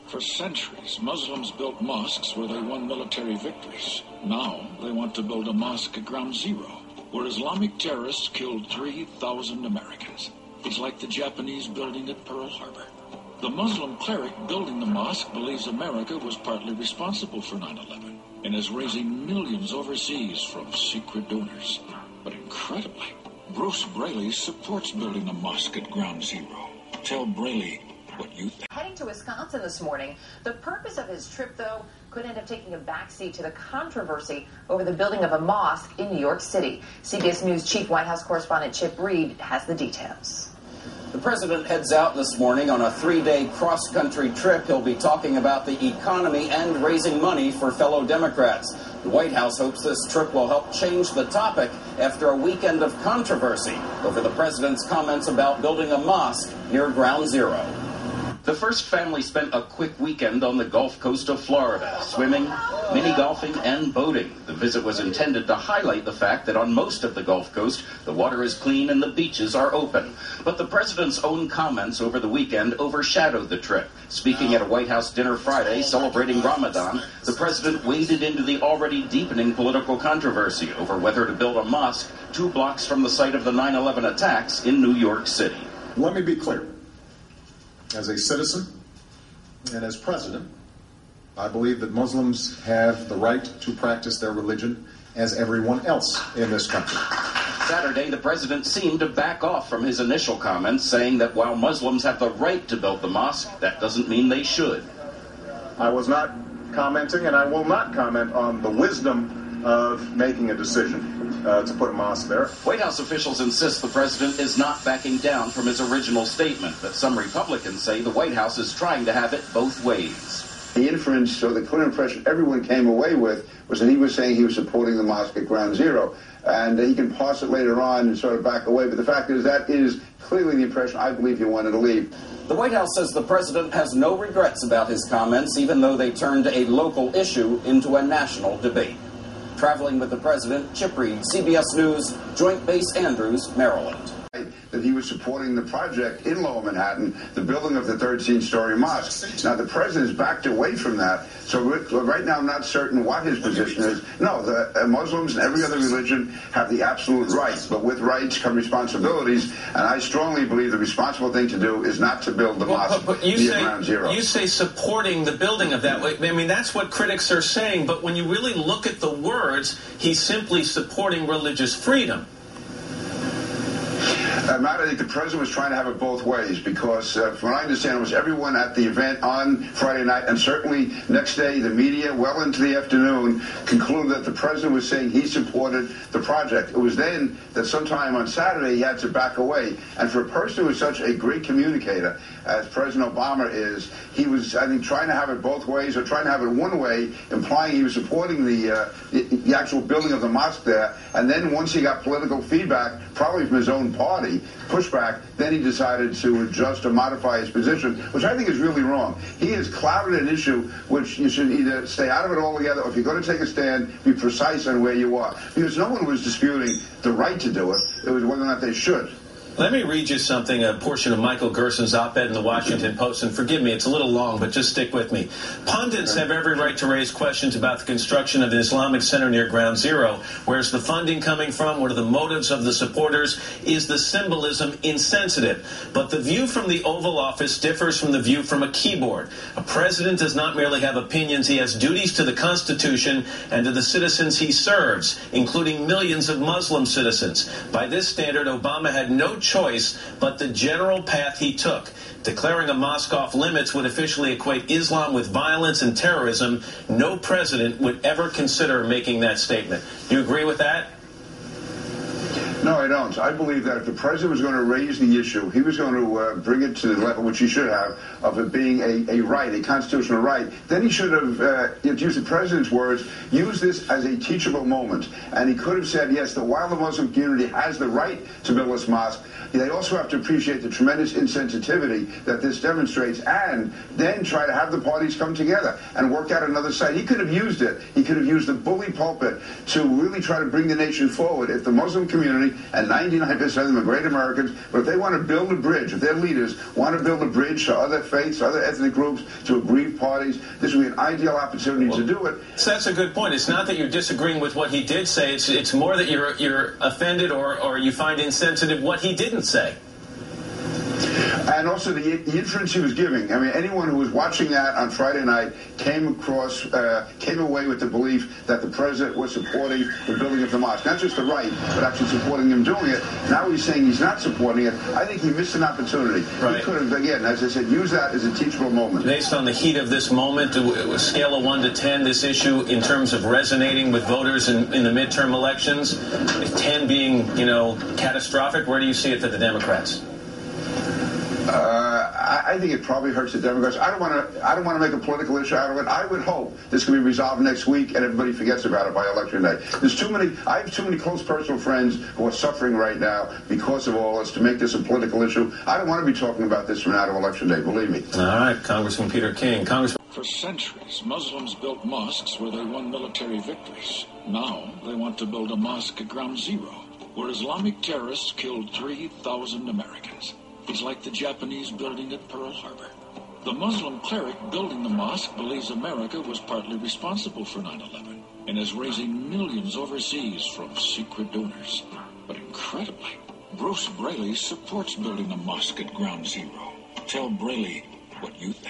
For centuries, Muslims built mosques where they won military victories. Now, they want to build a mosque at Ground Zero, where Islamic terrorists killed 3,000 Americans. It's like the Japanese building at Pearl Harbor. The Muslim cleric building the mosque believes America was partly responsible for 9/11 and is raising millions overseas from secret donors. But incredibly, Bruce Braley supports building a mosque at Ground Zero. Tell Braley what you think. Heading to Wisconsin this morning, the purpose of his trip, though, could end up taking a backseat to the controversy over the building of a mosque in New York City. CBS News Chief White House correspondent Chip Reid has the details. The president heads out this morning on a 3-day cross-country trip. He'll be talking about the economy and raising money for fellow Democrats. The White House hopes this trip will help change the topic after a weekend of controversy over the president's comments about building a mosque near Ground Zero. The first family spent a quick weekend on the Gulf Coast of Florida, swimming, mini-golfing, and boating. The visit was intended to highlight the fact that on most of the Gulf Coast, the water is clean and the beaches are open. But the president's own comments over the weekend overshadowed the trip. Speaking at a White House dinner Friday celebrating Ramadan, the president waded into the already deepening political controversy over whether to build a mosque 2 blocks from the site of the 9/11 attacks in New York City. Let me be clear. As a citizen and as president, I believe that Muslims have the right to practice their religion as everyone else in this country. Saturday, the president seemed to back off from his initial comments, saying that while Muslims have the right to build the mosque, that doesn't mean they should. I was not commenting, and I will not comment on the wisdom of making a decision to put a mosque there. White House officials insist the president is not backing down from his original statement, but some Republicans say the White House is trying to have it both ways. The inference, or the clear impression everyone came away with, was that he was saying he was supporting the mosque at Ground Zero. And he can parse it later on and sort of back away, but the fact is that is clearly the impression I believe he wanted to leave. The White House says the president has no regrets about his comments, even though they turned a local issue into a national debate. Traveling with the president, Chip Reid, CBS News, Joint Base Andrews, Maryland. That he was supporting the project in Lower Manhattan, the building of the 13-story mosque. Now, the president has backed away from that, so right now I'm not certain what his position is. No, the Muslims and every other religion have the absolute right, but with rights come responsibilities, and I strongly believe the responsible thing to do is not to build the mosque near Ground Zero. You say supporting the building of that. I mean, that's what critics are saying, but when you really look at the words, he's simply supporting religious freedom. I think the president was trying to have it both ways because, from what I understand, it was everyone at the event on Friday night, and certainly next day, the media, well into the afternoon, concluded that the president was saying he supported the project. It was then that sometime on Saturday he had to back away. And for a person who is such a great communicator, as President Obama is, he was, I think, trying to have it both ways, or trying to have it one way, implying he was supporting the actual building of the mosque there. And then once he got political feedback, probably from his own party, pushback, then he decided to adjust or modify his position, which I think is really wrong. He has clouded an issue which you should either stay out of it altogether, or if you're going to take a stand, be precise on where you are. Because no one was disputing the right to do it. It was whether or not they should. Let me read you something, a portion of Michael Gerson's op-ed in the Washington Post, and forgive me, it's a little long, but just stick with me. Pundits have every right to raise questions about the construction of an Islamic center near Ground Zero. Where's the funding coming from? What are the motives of the supporters? Is the symbolism insensitive? But the view from the Oval Office differs from the view from a keyboard. A president does not merely have opinions, he has duties to the Constitution and to the citizens he serves, including millions of Muslim citizens. By this standard, Obama had no choice but the general path he took. Declaring a mosque off limits would officially equate Islam with violence and terrorism. No president would ever consider making that statement. Do you agree with that? No, I don't. I believe that if the president was going to raise the issue, he was going to bring it to the level which he should have of it being a right, a constitutional right. Then he should have, to use the president's words, used this as a teachable moment. And he could have said, yes, that while the Muslim community has the right to build this mosque, they also have to appreciate the tremendous insensitivity that this demonstrates, and then try to have the parties come together and work out another side. He could have used it. He could have used the bully pulpit to really try to bring the nation forward if the Muslim community country, and 99% of them are great Americans. But if they want to build a bridge, if their leaders want to build a bridge to other faiths, other ethnic groups, to aggrieved parties, this would be an ideal opportunity to do it. So that's a good point. It's not that you're disagreeing with what he did say. It's more that you're offended or you find insensitive what he didn't say. And also the inference he was giving. I mean, anyone who was watching that on Friday night came away with the belief that the president was supporting the building of the mosque. Not just the right, but actually supporting him doing it. Now he's saying he's not supporting it. I think he missed an opportunity. Right. He could have, again, as I said, used that as a teachable moment. Based on the heat of this moment, a scale of 1 to 10, this issue in terms of resonating with voters in the midterm elections, 10 being, catastrophic, where do you see it for the Democrats? I think it probably hurts the Democrats. I don't want to make a political issue out of it. I would hope this can be resolved next week and everybody forgets about it by election day. I have too many close personal friends who are suffering right now because of all this to make this a political issue. I don't want to be talking about this from now to election day, believe me. All right, Congressman Peter King. For centuries, Muslims built mosques where they won military victories. Now they want to build a mosque at ground zero, where Islamic terrorists killed 3,000 Americans. It's like the Japanese building at Pearl Harbor. The Muslim cleric building the mosque believes America was partly responsible for 9/11 and is raising millions overseas from secret donors. But incredibly, Bruce Braley supports building a mosque at ground zero. Tell Braley what you think.